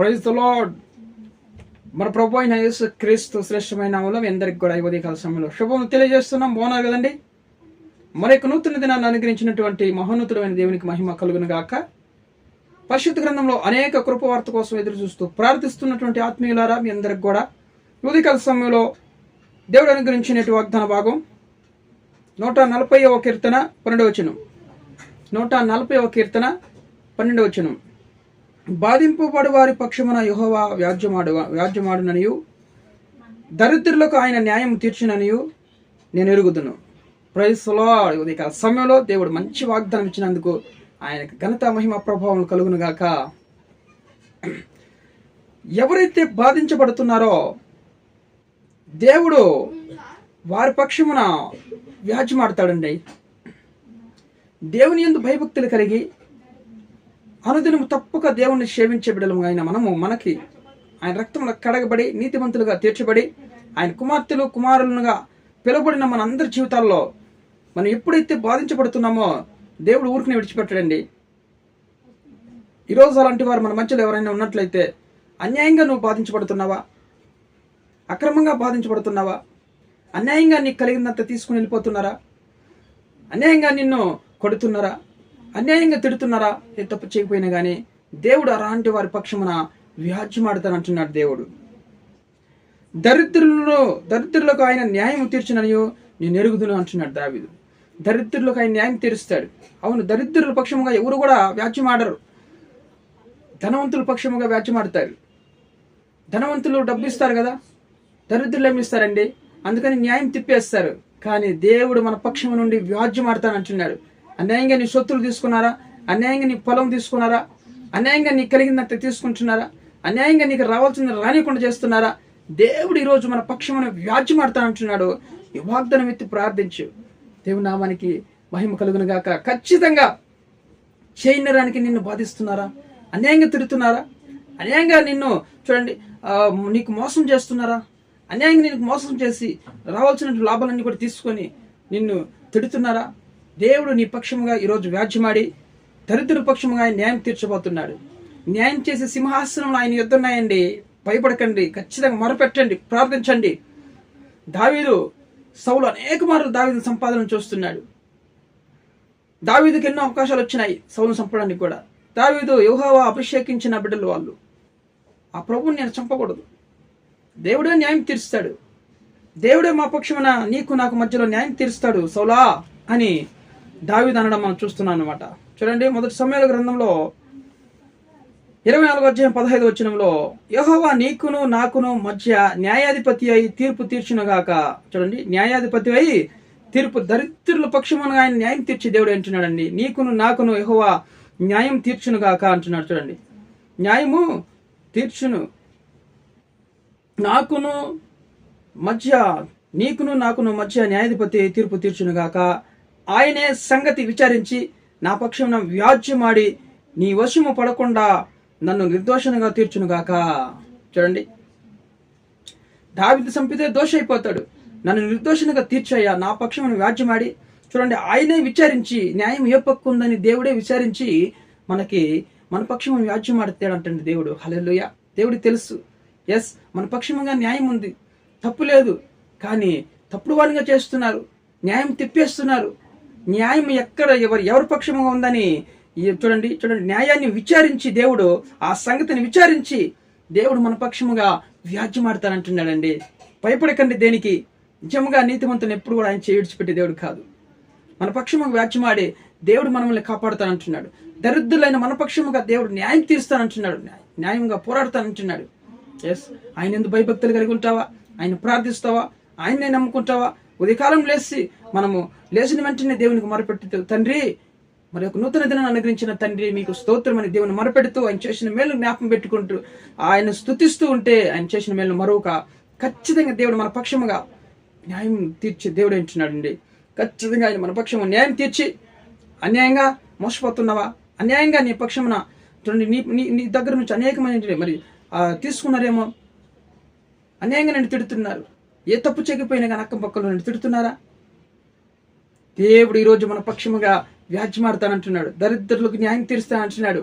Praise the lord. మన ప్రభు అయిన యేసు క్రీస్తు శ్రేష్టమైన నామములో మీ అందరికి కూడా ఈ ఉదయకాల సమయంలో శుభములు తెలియజేస్తున్నాం. బాగున్నారు కదండి? మరొక నూతన దినాన్ని అనుగ్రహించినటువంటి మహోన్నతుడైన దేవునికి మహిమ కలుగును గాక. పరిశుద్ధ గ్రంథంలో అనేక కృపవార్త కోసం ఎదురు చూస్తూ ప్రార్థిస్తున్నటువంటి ఆత్మీయులారా, మీ అందరికి కూడా ఉదయకాల సమయంలో దేవుడు అనుగ్రహించినటువంటి వాగ్దాన భాగం 140వ కీర్తన 12వ వచనం. 140వ కీర్తన 12వ వచనం. బాధింపబడు వారి పక్షమున యెహోవా వ్యాజ్యమాడుననియు, దరిద్రులకు ఆయన న్యాయం తీర్చుననియు నేను ఎరుగుదును. Praise the lord. ఉదయకాల సమయంలో దేవుడు మంచి వాగ్దానం ఇచ్చినందుకు ఆయనకు ఘనత మహిమ ప్రభావం కలుగును గాక. ఎవరైతే బాధించబడుతున్నారో దేవుడు వారి పక్షమున వ్యాజ్యమాడతాడండి. దేవుని యందు భయభక్తులు కలిగి అనుదినము తప్పక దేవుణ్ణి సేవించే బిడ్డలము అయిన మనకి ఆయన రక్తంలో కడగబడి నీతిమంతులుగా తీర్చబడి ఆయన కుమార్తెలు కుమారులుగా పిలువబడిన మన అందరి జీవితాల్లో మనం ఎప్పుడైతే బాధించబడుతున్నామో దేవుడు ఊరికినే విడిచిపెట్టడండి. ఈరోజు అలాంటి వారు మన మధ్యలో ఎవరైనా ఉన్నట్లయితే, అన్యాయంగా నువ్వు బాధించబడుతున్నావా? అక్రమంగా బాధించబడుతున్నావా? అన్యాయంగా నీకు కలిగినంత తీసుకుని వెళ్ళిపోతున్నారా? అన్యాయంగా నిన్ను కొడుతున్నారా? అన్యాయంగా తిడుతున్నారా? ఏ తప్పు చేయకపోయినా కానీ దేవుడు అలాంటి వారి పక్షమున వ్యాజ్యమాడతానంటున్నాడు. దేవుడు దరిద్రులకు ఆయన న్యాయం తీర్చుననియో నేను ఎరుగుదును అంటున్నాడు దావీదు. దరిద్రులకు ఆయన న్యాయం తీరుస్తాడు. అవును, దరిద్రుల పక్షముగా ఎవరు కూడా వ్యాజ్యమాడరు. ధనవంతుల పక్షముగా వ్యాజ్యమాడతారు. ధనవంతులు డబ్బు ఇస్తారు కదా, దరిద్రులు ఏమి ఇస్తారండి? అందుకని న్యాయం తిప్పేస్తారు. కానీ దేవుడు మన పక్షము నుండి వ్యాజ్యమాడతానంటున్నాడు. అన్యాయంగా నీ సొత్తులు తీసుకున్నారా? అన్యాయంగా నీ పొలం తీసుకున్నారా? అన్యాయంగా నీకు కలిగినంత తీసుకుంటున్నారా? అన్యాయంగా నీకు రావాల్సింది రానికుండా చేస్తున్నారా? దేవుడు ఈరోజు మన పక్షమును వ్యాజ్యమాడతానంటున్నాడు. ఈ వాగ్దానం ఎత్తి ప్రార్థించు. దేవుని నామానికి మహిమ కలుగును గాక. ఖచ్చితంగా చేయనరానికి నిన్ను బాధిస్తున్నారా? అన్యాయంగా తిడుతున్నారా? అన్యాయంగా నిన్ను చూడండి నీకు మోసం చేస్తున్నారా? అన్యాయంగా నీకు మోసం చేసి రావాల్సిన లాభాలన్నీ కూడా తీసుకొని నిన్ను తిడుతున్నారా? దేవుడు నీ పక్షముగా ఈరోజు వ్యాజ్యమాడి దరిద్రుల పక్షముగా ఆయన న్యాయం తీర్చబోతున్నాడు. న్యాయం చేసే సింహాసనంలో ఆయన యుద్ధం ఉన్నాయండి. భయపడకండి, ఖచ్చితంగా మొరపెట్టండి, ప్రార్థించండి. దావీదు సౌలు అనేక మార్లు దావీదు సంపాదన చూస్తున్నాడు. దావీదుకి ఎన్నో అవకాశాలు వచ్చినాయి సౌలు చంపడానికి కూడా. దావీదు యెహోవా అభిషేకించిన బిడ్డలు వాళ్ళు. ఆ ప్రభువుని నేను చంపకూడదు, దేవుడే న్యాయం తీరుస్తాడు, దేవుడే మా పక్షమున నీకు నాకు మధ్యలో న్యాయం తీరుస్తాడు సౌలా అని దావీదు అనడం మనం చూస్తున్నాం అన్నమాట. చూడండి, మొదటి సమూయేలు గ్రంథంలో 24వ అధ్యాయం 15వ వచనంలో, యెహోవా నీకును నాకును మధ్య న్యాయాధిపతి అయి తీర్పు తీర్చునుగాక. చూడండి, న్యాయాధిపతి అయి తీర్పు, దరిద్రుల పక్షమున ఆయన న్యాయం తీర్చి దేవుడు అంటున్నాడండి. నీకును నాకును యెహోవా న్యాయం తీర్చునుగాక అంటున్నాడు. చూడండి, న్యాయము తీర్చును నాకును మధ్య, నీకును నాకును మధ్య న్యాయాధిపతి తీర్పు తీర్చునుగాక. ఆయనే సంగతి విచారించి నా పక్షమున వ్యాజ్యమాడి నీ వశము పడకుండా నన్ను నిర్దోషంగా తీర్చునుగాక. చూడండి, దావీదు చంపితే దోష అయిపోతాడు. నన్ను నిర్దోషంగా తీర్చయ్యా, నా పక్షమును వ్యాజ్యమాడి. చూడండి, ఆయనే విచారించి, న్యాయం ఏ పక్కు ఉందని దేవుడే విచారించి మన పక్షము వ్యాజ్యమాడతాడంటండి దేవుడు. హల్లెలూయా. దేవుడికి తెలుసు, ఎస్ మన పక్షముగా న్యాయం ఉంది, తప్పు లేదు. కానీ తప్పుడు వారిగా చేస్తున్నారు, న్యాయం తిప్పేస్తున్నారు. న్యాయం ఎక్కడ ఎవరి పక్షముగా ఉందని చూడండి, న్యాయాన్ని విచారించి దేవుడు, ఆ సంగతిని విచారించి దేవుడు మన పక్షముగా వ్యాజ్యమాడతానంటున్నాడండి. భయపడకండి దేనికి. నిజముగా నీతిమంతుని ఎప్పుడు కూడా ఆయన చేయి విడిచిపెట్టే దేవుడు కాదు. మన పక్షముగా వ్యాజ్యమాడి దేవుడు మనల్ని కాపాడుతానంటున్నాడు. దరిద్రులైన మన పక్షముగా దేవుడు న్యాయం తీరుస్తానంటున్నాడు, న్యాయంగా పోరాడతానంటున్నాడు. ఎస్, ఆయన ఎందుకు భయభక్తులు కలిగి ఉంటావా? ఆయన ప్రార్థిస్తావా? ఆయన్నే నమ్ముకుంటావా? ఉదయకాలం మనము లేచిన వెంటనే దేవునికి మొరపెడుతూ, తండ్రి మరి ఒక నూతన దినాన్ని అనుగ్రహించిన తండ్రి మీకు స్తోత్రం అని దేవుని మొరపెడుతూ, ఆయన చేసిన మేలు జ్ఞాపకం పెట్టుకుంటూ ఆయన స్తుతిస్తూ ఉంటే, ఆయన చేసిన మేలు మరొక ఖచ్చితంగా దేవుడు మన పక్షముగా న్యాయం తీర్చి దేవుడు అంటున్నాడండి. ఖచ్చితంగా ఆయన మన పక్షము న్యాయం తీర్చి, అన్యాయంగా మోసపోతున్నావా? అన్యాయంగా నీ పక్షమున చూడండి, నీ దగ్గర నుంచి అనేకమైన మరి తీసుకున్నారేమో, అన్యాయంగా నన్ను తిడుతున్నారు. ఏ తప్పు చేయకపోయినా కానీ అక్కం పక్కలో నన్ను తిడుతున్నారా? దేవుడు ఈరోజు మన పక్షముగా వ్యాజ్యమాడతానంటున్నాడు. దరిద్రులకు న్యాయం తీరుస్తానంటున్నాడు.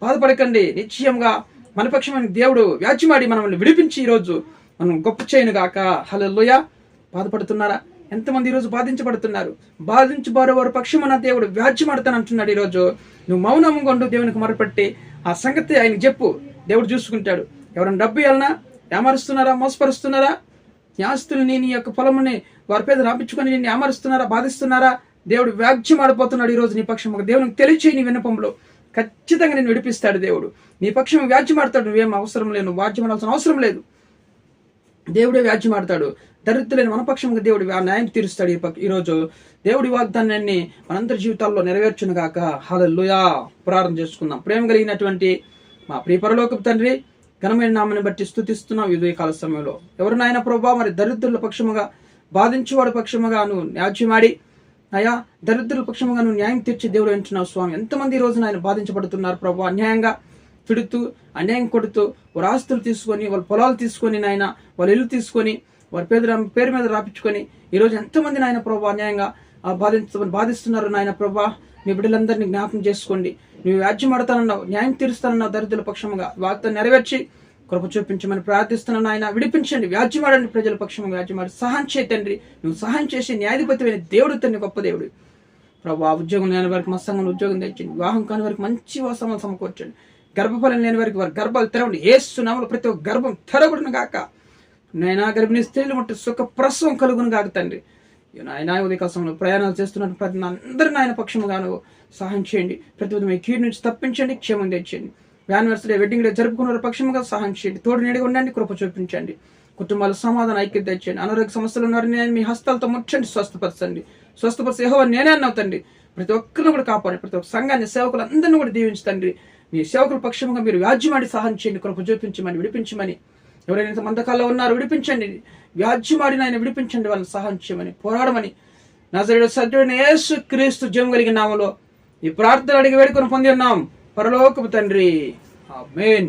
బాధపడకండి, నిశ్చయంగా మన పక్షమైన దేవుడు వ్యాజ్యమాడి మనల్ని విడిపించి ఈరోజు మనం గొప్ప చేయను గాక. హల్లెలూయా. బాధపడుతున్నారా? ఎంతమంది ఈరోజు బాధించబడుతున్నారు? బాధించబడే వారి పక్షమున దేవుడు వ్యాజ్యమాడతానంటున్నాడు. ఈరోజు నువ్వు మౌనంగా ఉండు, దేవునికి మొరపెట్టి ఆ సంగతి ఆయన చెప్పు, దేవుడు చూసుకుంటాడు. ఎవరైనా డబ్బు ఇవ్వాలన్నా ఏమరుస్తున్నారా? మోసపరుస్తున్నారా? నీ ఆస్తుల్ని, నీ యొక్క పొలముని వారి పేద రాపించుకొని నిన్ను ఏమరుస్తున్నారా? బాధిస్తున్నారా? దేవుడు వ్యాజ్యమాడిపోతున్నాడు ఈరోజు నీ పక్షం. దేవునికి తెలియచేయి నీ విన్నపంలో, ఖచ్చితంగా నేను విడిపిస్తాడు దేవుడు. నీ పక్షం వ్యాజ్యమాడతాడు. నువ్వేం అవసరం లేదు, నువ్వు వ్యాజ్యమాడాల్సిన అవసరం లేదు. దేవుడే వ్యాజ్యమాడతాడు. దరిద్రులైన మన పక్షంగా దేవుడు న్యాయం తీరుస్తాడు. ఈరోజు దేవుడి వాగ్దానాన్ని మనందరి జీవితాల్లో నెరవేర్చును గాక. హల్లెలూయా. ప్రార్థన చేసుకుందాం. ప్రేమ కలిగినటువంటి మా ప్రియ పరలోకపు తండ్రి, ఘనమైన నామని బట్టి స్తుతిస్తున్నాం. ఈ కాల సమయంలో ఎవరు నాయన ప్రభువా, మరి దరిద్రుల పక్షముగా, బాధించేవాడి పక్షముగా నువ్వు న్యాయమాడి అయ్యా, దరిద్రుల పక్షముగా నువ్వు న్యాయం తీర్చి దేవుడు అంటున్నావు స్వామి. ఎంతమంది ఈ రోజున ఆయన బాధించబడుతున్నారు ప్రభు, అన్యాయంగా తిడుతూ, అన్యాయం కొడుతూ, వారి ఆస్తులు తీసుకొని, వాళ్ళ పొలాలు తీసుకొని, నాయన వాళ్ళ ఇల్లు తీసుకొని, వారి పేరు మీద రాపించుకొని ఈరోజు ఎంతమంది నాయన ప్రభు అన్యాయంగా బాధిస్తున్నారు నాయన ప్రభా. మీ బిడ్డలందరినీ జ్ఞాపకం చేసుకోండి. నువ్వు వ్యాజ్యమాడతానన్నావు, న్యాయం తీరుస్తానన్నావు. దరిద్రుల పక్షముగా వాగ్దాన్ని నెరవేర్చి కృప చూపించమని ప్రార్థిస్తున్నాను ఆయన. విడిపించండి, వ్యాజ్యమాడండి, ప్రజల పక్షంగా వ్యాజ్యమాడి సహాయం చేయి తండ్రి. నువ్వు సహాయం చేసి న్యాయాధిపతి అయిన దేవుడు తండ్రి, గొప్ప దేవుడు ప్రభు. ఉద్యోగం లేని వారికి మత్సంగా ఉద్యోగం తెచ్చండి. వివాహం కాని వారికి మంచి వాసనలు సమకూర్చండి. గర్భఫలం లేని వారికి వారి గర్భాలు తెరవండి. యేసు నామములో ప్రతి ఒక్క గర్భం తెరవబడును గాక. నైనా గర్భిణీ స్త్రీలు మట్టు సుఖ ప్రసవం కలుగును గాక తండ్రి. ఆయన ఉదయ సమయంలో ప్రయాణాలు చేస్తున్నట్టు ప్రతి అందరిని ఆయన పక్షముగాను సహాయం చేయండి. ప్రతి మీ కీడు నుంచి తప్పించండి, క్షేమం తెచ్చండి. యానివర్సరీ, వెడ్డింగ్ డే జరుపుకున్న పక్షముగా సహాయం చేయండి. తోడు నీడిగా ఉండండి, కృప చూపించండి. కుటుంబాల సమాధానం, ఐక్యత తెచ్చండి. అనారోగ్య సమస్యలు ఉన్నారు, నేను మీ హస్తాలతో ముట్టండి, స్వస్థపరచండి. స్వస్థపరిచి యెహోవా నేనే అన్నవుతండి. ప్రతి ఒక్కరిని కూడా కాపాడండి. ప్రతి ఒక్క సంఘాన్ని, సేవకులందరినీ కూడా దీవించండి. మీ సేవకుల పక్షముగా మీరు వ్యాజ్యమాడి సహాయం చేయండి, కృప చూపించమని, విడిపించమని. ఎవరైనా మందకాల్లో ఉన్నారో విడిపించండి. వ్యాజ్యమాడిన ఆయన విడిపించండి, వాళ్ళని సహాయం చేయమని, పోరాడమని నజరేయుడు సత్యుడైన యేసు క్రీస్తు జీవం కలిగిన నామములో ఈ ప్రార్థన అడిగి వేడుకొని పొంది ఉన్నాం పరలోకపు తండ్రి. ఆమేన్.